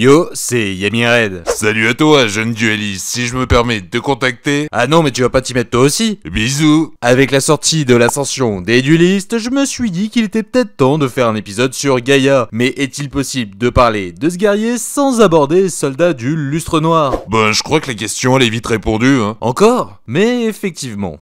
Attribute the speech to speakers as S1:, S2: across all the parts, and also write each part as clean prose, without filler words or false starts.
S1: Yo, c'est Yami Red.
S2: Salut à toi, jeune dueliste, si je me permets de te contacter.
S1: Ah non, mais tu vas pas t'y mettre toi aussi?
S2: Bisous.
S1: Avec la sortie de l'ascension des duelistes, je me suis dit qu'il était peut-être temps de faire un épisode sur Gaïa. Mais est-il possible de parler de ce guerrier sans aborder Soldat du Lustre Noir?
S2: Ben, je crois que la question elle est vite répondue, hein.
S1: Encore? Mais effectivement.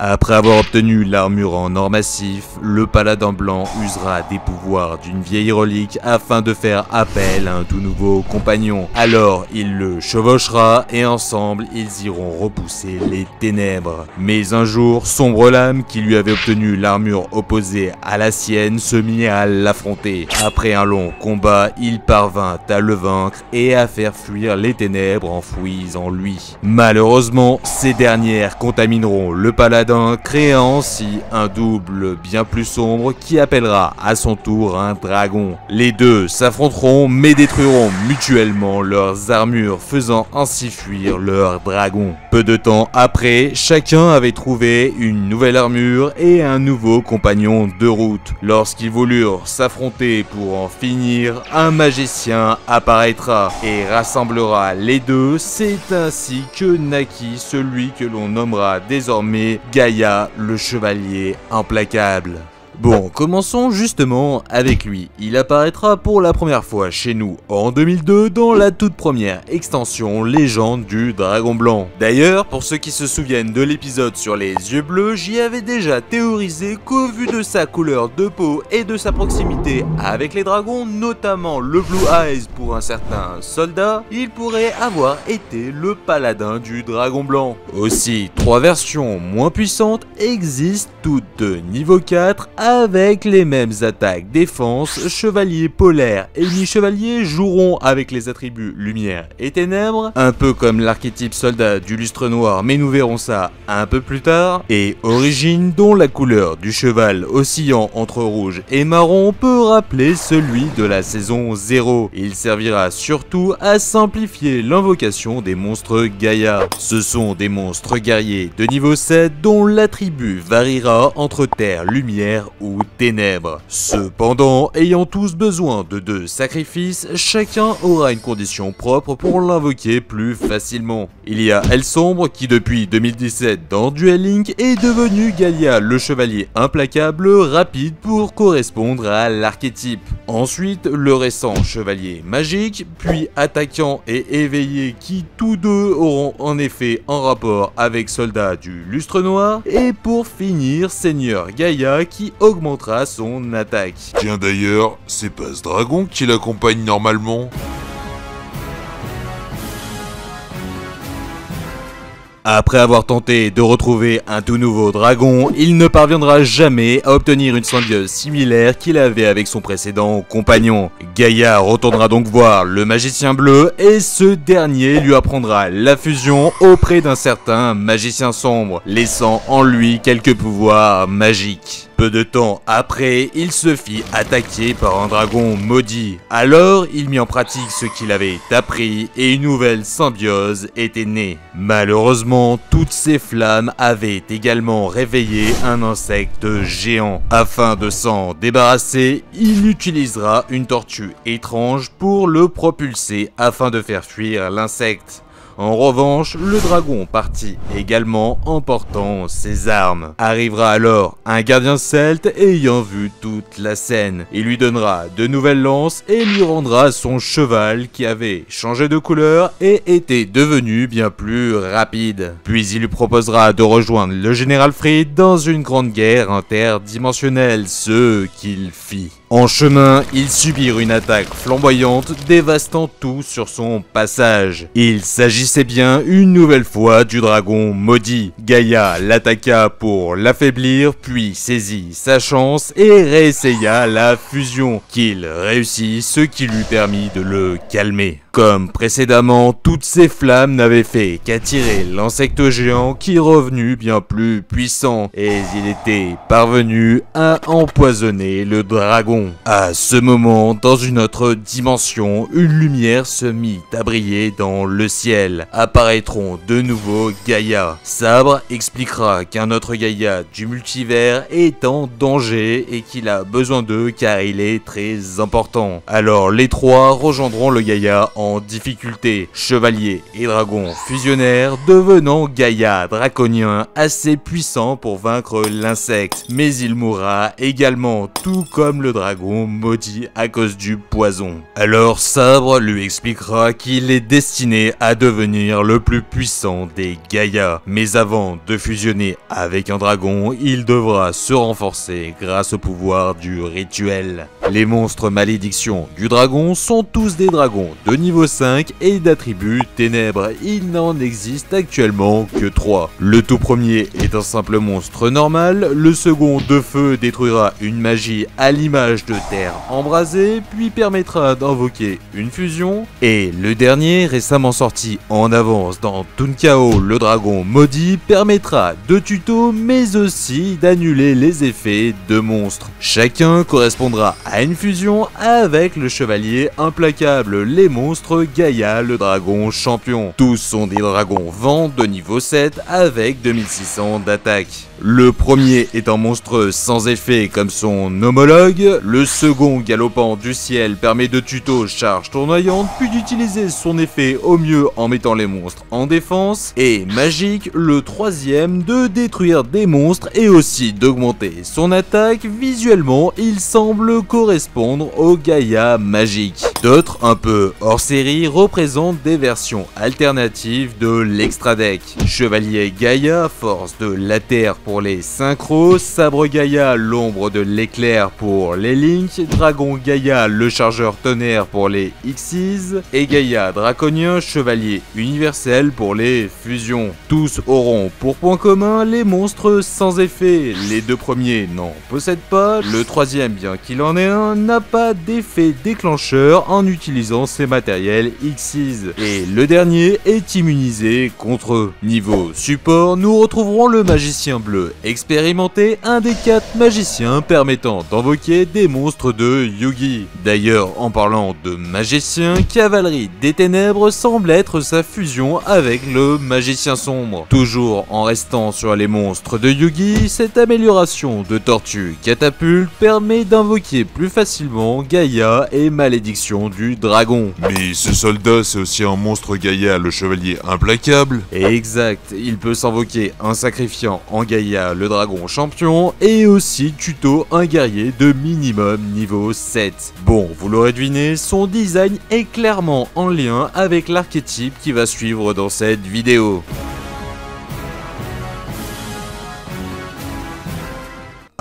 S1: Après avoir obtenu l'armure en or massif, le paladin blanc usera des pouvoirs d'une vieille relique afin de faire appel à un tout nouveau compagnon. Alors il le chevauchera et ensemble ils iront repousser les ténèbres. Mais un jour, Sombre Lame, qui lui avait obtenu l'armure opposée à la sienne, se mit à l'affronter. Après un long combat, il parvint à le vaincre et à faire fuir les ténèbres enfouies en lui. Malheureusement, ces dernières contamineront le paladin, créant ainsi un double bien plus sombre qui appellera à son tour un dragon. Les deux s'affronteront mais détruiront mutuellement leurs armures, faisant ainsi fuir leur dragon. Peu de temps après, chacun avait trouvé une nouvelle armure et un nouveau compagnon de route. Lorsqu'ils voulurent s'affronter pour en finir, un magicien apparaîtra et rassemblera les deux. C'est ainsi que naquit celui que l'on nommera désormais Gaïa, le chevalier implacable. Bon, commençons justement avec lui. Il apparaîtra pour la première fois chez nous en 2002 dans la toute première extension Légende du Dragon Blanc. D'ailleurs, pour ceux qui se souviennent de l'épisode sur les yeux bleus, j'y avais déjà théorisé qu'au vu de sa couleur de peau et de sa proximité avec les dragons, notamment le Blue Eyes pour un certain soldat, il pourrait avoir été le paladin du Dragon Blanc. Aussi, 3 versions moins puissantes existent, toutes de niveau 4, avec les mêmes attaques défense. Chevalier polaire et mi-chevalier joueront avec les attributs lumière et ténèbres, un peu comme l'archétype soldat du lustre noir, mais nous verrons ça un peu plus tard. Et origine, dont la couleur du cheval oscillant entre rouge et marron peut rappeler celui de la saison 0. Il servira surtout à simplifier l'invocation des monstres Gaïa. Ce sont des monstres guerriers de niveau 7 dont l'attribut variera entre terre, lumière ou ténèbres. Cependant, ayant tous besoin de 2 sacrifices, chacun aura une condition propre pour l'invoquer plus facilement. Il y a Elle Sombre qui depuis 2017 dans Duel Link est devenu Gaïa, le chevalier implacable rapide pour correspondre à l'archétype. Ensuite, le récent chevalier magique, puis attaquant et éveillé qui tous deux auront en effet un rapport avec soldat du lustre noir. Et pour finir, Seigneur Gaïa qui augmentera son attaque.
S2: Tiens d'ailleurs, c'est pas ce dragon qui l'accompagne normalement?
S1: Après avoir tenté de retrouver un tout nouveau dragon, il ne parviendra jamais à obtenir une symbiose similaire qu'il avait avec son précédent compagnon. Gaïa retournera donc voir le magicien bleu et ce dernier lui apprendra la fusion auprès d'un certain magicien sombre, laissant en lui quelques pouvoirs magiques. Peu de temps après, il se fit attaquer par un dragon maudit. Alors, il mit en pratique ce qu'il avait appris et une nouvelle symbiose était née. Malheureusement, toutes ces flammes avaient également réveillé un insecte géant. Afin de s'en débarrasser, il utilisera une tortue étrange pour le propulser afin de faire fuir l'insecte. En revanche, le dragon partit également emportant ses armes. Arrivera alors un gardien celte ayant vu toute la scène. Il lui donnera de nouvelles lances et lui rendra son cheval qui avait changé de couleur et était devenu bien plus rapide. Puis il lui proposera de rejoindre le général Fried dans une grande guerre interdimensionnelle, ce qu'il fit. En chemin, ils subirent une attaque flamboyante dévastant tout sur son passage. Il s'agissait s'agissait bien une nouvelle fois du dragon maudit. Gaïa l'attaqua pour l'affaiblir, puis saisit sa chance et réessaya la fusion, qu'il réussit, ce qui lui permit de le calmer. Comme précédemment, toutes ces flammes n'avaient fait qu'attirer l'insecte géant qui est revenu bien plus puissant, et il était parvenu à empoisonner le dragon. À ce moment, dans une autre dimension, une lumière se mit à briller dans le ciel. Apparaîtront de nouveau Gaïa. Sabre expliquera qu'un autre Gaïa du multivers est en danger et qu'il a besoin d'eux car il est très important. Alors les trois rejoindront le Gaïa en difficulté. Chevalier et dragon fusionnèrent, devenant Gaïa draconien assez puissant pour vaincre l'insecte. Mais il mourra également, tout comme le dragon maudit à cause du poison. Alors Sabre lui expliquera qu'il est destiné à devenir le plus puissant des Gaïa. Mais avant de fusionner avec un dragon, il devra se renforcer grâce au pouvoir du rituel. Les monstres malédictions du dragon sont tous des dragons de niveau 5 et d'attribut ténèbres. Il n'en existe actuellement que 3. Le tout premier est un simple monstre normal, le second de feu détruira une magie à l'image de terre embrasée, puis permettra d'invoquer une fusion, et le dernier, récemment sorti en avance dans Tunkao le dragon maudit, permettra de tuto mais aussi d'annuler les effets de monstres. Chacun correspondra à une fusion avec le chevalier implacable, les monstres Gaïa le dragon champion. Tous sont des dragons vent de niveau 7 avec 2600 d'attaque. Le premier est un monstre sans effet comme son homologue, le second galopant du ciel permet de tuto charge tournoyante puis d'utiliser son effet au mieux en mettant les monstres en défense, et magique, le troisième de détruire des monstres et aussi d'augmenter son attaque. Visuellement il semble correspondre au Gaïa magique. D'autres, un peu hors série, représentent des versions alternatives de l'extra deck. Chevalier Gaïa, force de la terre pour les synchros, Sabre Gaïa, l'ombre de l'éclair pour les links, Dragon Gaïa, le chargeur tonnerre pour les Xyz, et Gaïa draconien, chevalier universel pour les fusions. Tous auront pour point commun les monstres sans effet. Les deux premiers n'en possèdent pas, le troisième, bien qu'il en ait un, n'a pas d'effet déclencheur en utilisant ses matériels Xyz, et le dernier est immunisé contre eux. Niveau support, nous retrouverons le magicien bleu expérimenté, un des 4 magiciens permettant d'invoquer des monstres de Yugi. D'ailleurs, en parlant de magicien, Cavalerie des Ténèbres semble être sa fusion avec le magicien sombre. Toujours en restant sur les monstres de Yugi, cette amélioration de tortue catapulte permet d'invoquer plus facilement Gaïa et malédiction du dragon.
S2: Mais ce soldat, c'est aussi un monstre Gaïa, le chevalier implacable.
S1: Exact, il peut s'invoquer un sacrifiant en Gaïa le dragon champion et aussi tuto un guerrier de minimum niveau 7. Bon, vous l'aurez deviné, son design est clairement en lien avec l'archétype qui va suivre dans cette vidéo.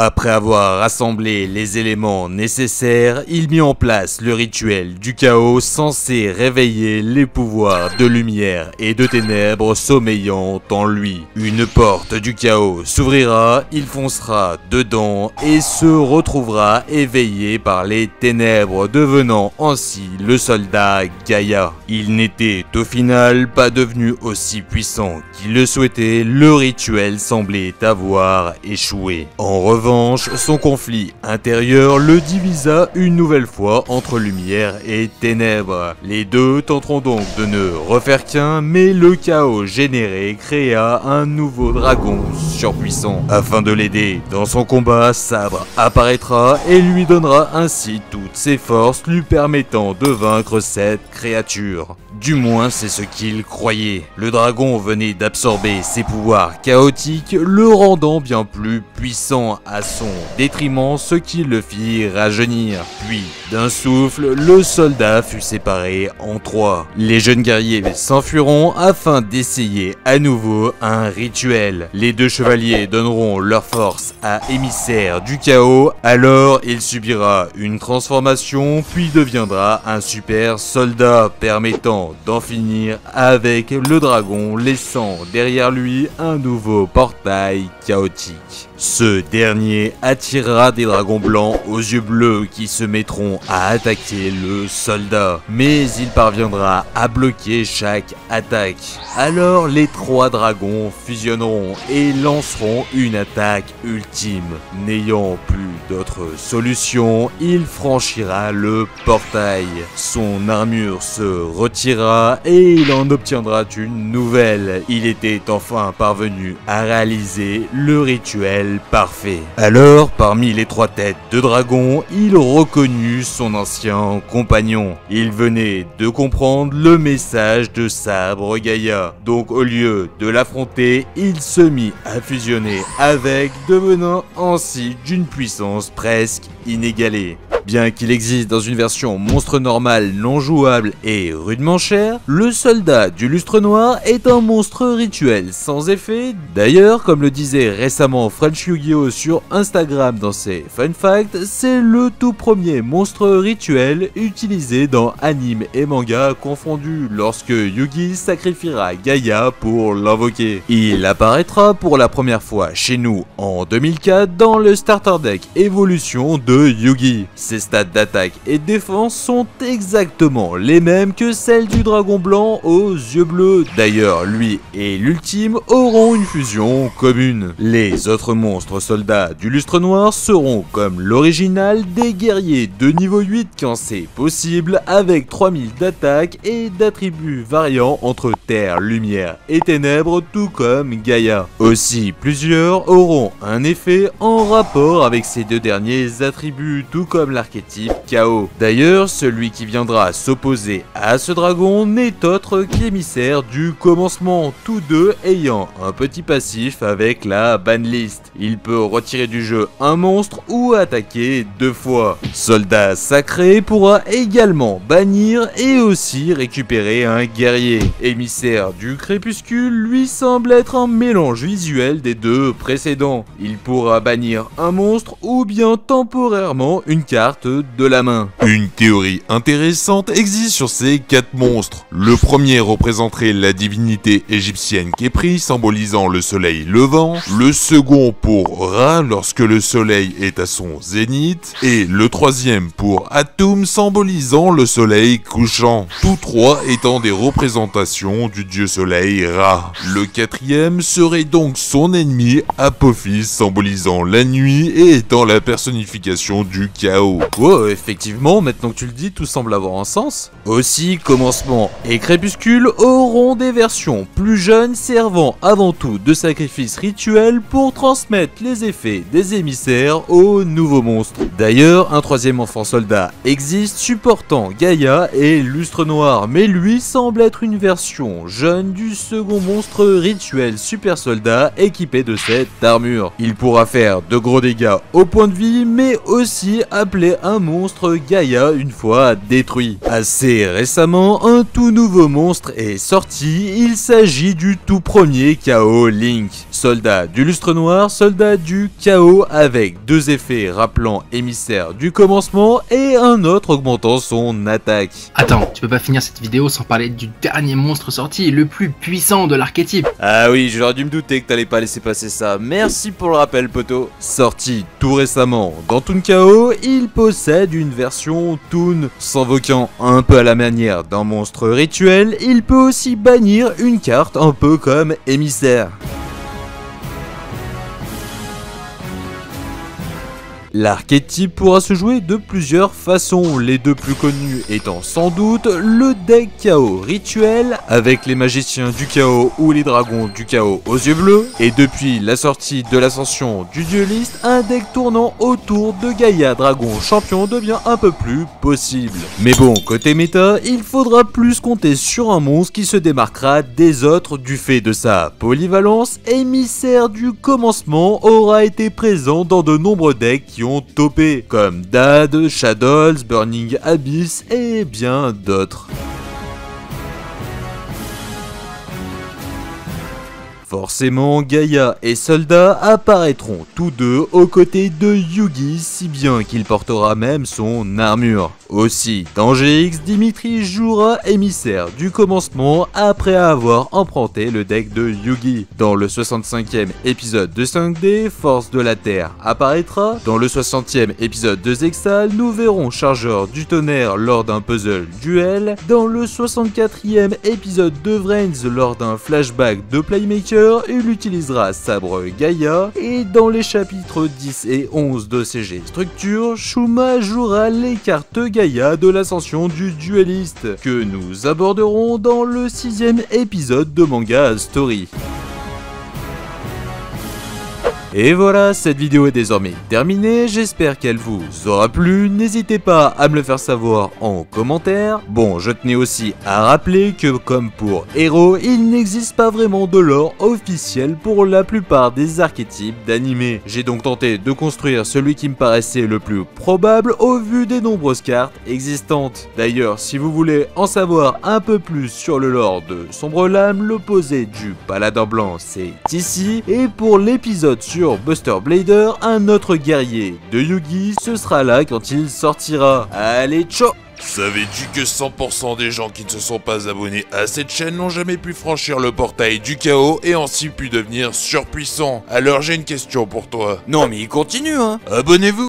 S1: Après avoir rassemblé les éléments nécessaires, il mit en place le rituel du chaos censé réveiller les pouvoirs de lumière et de ténèbres sommeillant en lui. Une porte du chaos s'ouvrira, il foncera dedans et se retrouvera éveillé par les ténèbres, devenant ainsi le soldat Gaïa. Il n'était au final pas devenu aussi puissant qu'il le souhaitait, le rituel semblait avoir échoué. En revanche, son conflit intérieur le divisa une nouvelle fois entre lumière et ténèbres. Les deux tenteront donc de ne refaire qu'un, mais le chaos généré créa un nouveau dragon surpuissant. Afin de l'aider dans son combat, Sabre apparaîtra et lui donnera ainsi toutes ses forces, lui permettant de vaincre cette créature. Du moins, c'est ce qu'il croyait. Le dragon venait d'absorber ses pouvoirs chaotiques, le rendant bien plus puissant. à son détriment, ce qui le fit rajeunir. Puis, d'un souffle, le soldat fut séparé en 3. Les jeunes guerriers s'enfuiront afin d'essayer à nouveau un rituel. Les 2 chevaliers donneront leur force à Émissaire du Chaos, alors il subira une transformation puis deviendra un super soldat permettant d'en finir avec le dragon, laissant derrière lui un nouveau portail chaotique. Ce dernier attirera des dragons blancs aux yeux bleus qui se mettront à attaquer le soldat, mais il parviendra à bloquer chaque attaque. Alors les 3 dragons fusionneront et lanceront une attaque ultime. N'ayant plus d'autre solution, il franchira le portail. Son armure se retira et il en obtiendra une nouvelle. Il était enfin parvenu à réaliser le rituel parfait. Alors, parmi les 3 têtes de dragon, il reconnut son ancien compagnon. Il venait de comprendre le message de Sabre Gaïa. Donc au lieu de l'affronter, il se mit à fusionner avec, devenant ainsi d'une puissance presque inégalée. Bien qu'il existe dans une version monstre normale non jouable et rudement chère, le soldat du lustre noir est un monstre rituel sans effet. D'ailleurs, comme le disait récemment French Yu-Gi-Oh sur Instagram dans ses fun facts, c'est le tout premier monstre rituel utilisé dans anime et manga confondus lorsque Yugi sacrifiera Gaïa pour l'invoquer. Il apparaîtra pour la première fois chez nous en 2004 dans le starter deck évolution de Yugi. Ses stats d'attaque et de défense sont exactement les mêmes que celles du dragon blanc aux yeux bleus. D'ailleurs, lui et l'ultime auront une fusion commune. Les autres monstres soldats du lustre noir seront comme l'original des guerriers de niveau 8 quand c'est possible, avec 3000 d'attaque et d'attributs variant entre terre, lumière et ténèbres, tout comme Gaïa. Aussi, plusieurs auront un effet en rapport avec ces 2 derniers attributs, tout comme l'archétype Chaos. D'ailleurs, celui qui viendra s'opposer à ce dragon n'est autre qu'Émissaire du Commencement, tous 2 ayant un petit passif avec la banlist. Il peut retirer du jeu un monstre ou attaquer 2 fois. Soldat Sacré pourra également bannir et aussi récupérer un guerrier. Émissaire du Crépuscule lui semble être un mélange visuel des 2 précédents. Il pourra bannir un monstre ou bien temporairement une carte de la main.
S2: Une théorie intéressante existe sur ces 4 monstres. Le premier représenterait la divinité égyptienne Khepri, symbolisant le soleil levant. Le second pour Ra, lorsque le soleil est à son zénith. Et le troisième pour Atum, symbolisant le soleil couchant. Tous 3 étant des représentations du dieu soleil Ra. Le 4e serait donc son ennemi Apophis, symbolisant la nuit et étant la personnification du chaos.
S1: Oh, effectivement, maintenant que tu le dis, tout semble avoir un sens. Aussi, Commencement et Crépuscule auront des versions plus jeunes servant avant tout de sacrifice rituel pour transmettre les effets des émissaires aux nouveaux monstres. D'ailleurs, un 3e enfant soldat existe supportant Gaïa et Lustre Noir, mais lui semble être une version jeune du second monstre rituel super soldat équipé de cette armure. Il pourra faire de gros dégâts au point de vie, mais aussi appeler un monstre Gaïa une fois détruit. Assez récemment, un tout nouveau monstre est sorti, il s'agit du tout premier Chaos Link. Soldat du lustre noir, soldat du chaos avec 2 effets rappelant émissaire du commencement et un autre augmentant son attaque.
S3: Attends, tu peux pas finir cette vidéo sans parler du dernier monstre sorti, le plus puissant de l'archétype.
S1: Ah oui, j'aurais dû me douter que t'allais pas laisser passer ça. Merci pour le rappel, poto. Sorti tout récemment dans Toon Chaos, il possède une version Toon. S'invoquant un peu à la manière d'un monstre rituel, il peut aussi bannir une carte un peu comme émissaire. L'archétype pourra se jouer de plusieurs façons, les deux plus connues étant sans doute le deck chaos rituel avec les magiciens du chaos ou les dragons du chaos aux yeux bleus, et depuis la sortie de l'ascension du dueliste, un deck tournant autour de Gaïa Dragon Champion devient un peu plus possible. Mais bon, côté méta, il faudra plus compter sur un monstre qui se démarquera des autres du fait de sa polyvalence. Émissaire du commencement aura été présent dans de nombreux decks qui ont topé, comme Dad, Shadows, Burning Abyss et bien d'autres. Forcément, Gaïa et Soldat apparaîtront tous deux aux côtés de Yugi, si bien qu'il portera même son armure. Aussi, dans GX, Dimitri jouera émissaire du commencement après avoir emprunté le deck de Yugi. Dans le 65e épisode de 5D, Force de la Terre apparaîtra. Dans le 60e épisode de Zexal, nous verrons Chargeur du Tonnerre lors d'un puzzle duel. Dans le 64e épisode de Vrains, lors d'un flashback de Playmaker, il utilisera Sabre Gaïa. Et dans les chapitres 10 et 11 de CG Structure, Shuma jouera les cartes Gaïa de l'ascension du dueliste, que nous aborderons dans le 6e épisode de Manga Story. Et voilà, cette vidéo est désormais terminée, j'espère qu'elle vous aura plu, n'hésitez pas à me le faire savoir en commentaire. Bon, je tenais aussi à rappeler que comme pour Hero, il n'existe pas vraiment de lore officiel pour la plupart des archétypes d'anime. J'ai donc tenté de construire celui qui me paraissait le plus probable au vu des nombreuses cartes existantes. D'ailleurs, si vous voulez en savoir un peu plus sur le lore de Sombre Lame, l'opposé du Paladin Blanc, c'est ici. Et pour l'épisode sur Buster Blader, un autre guerrier de Yugi, ce sera là quand il sortira. Allez, ciao!
S2: Savais-tu que 100% des gens qui ne se sont pas abonnés à cette chaîne n'ont jamais pu franchir le portail du chaos et ainsi pu devenir surpuissants? Alors j'ai une question pour toi.
S1: Non mais il continue hein!
S2: Abonnez-vous!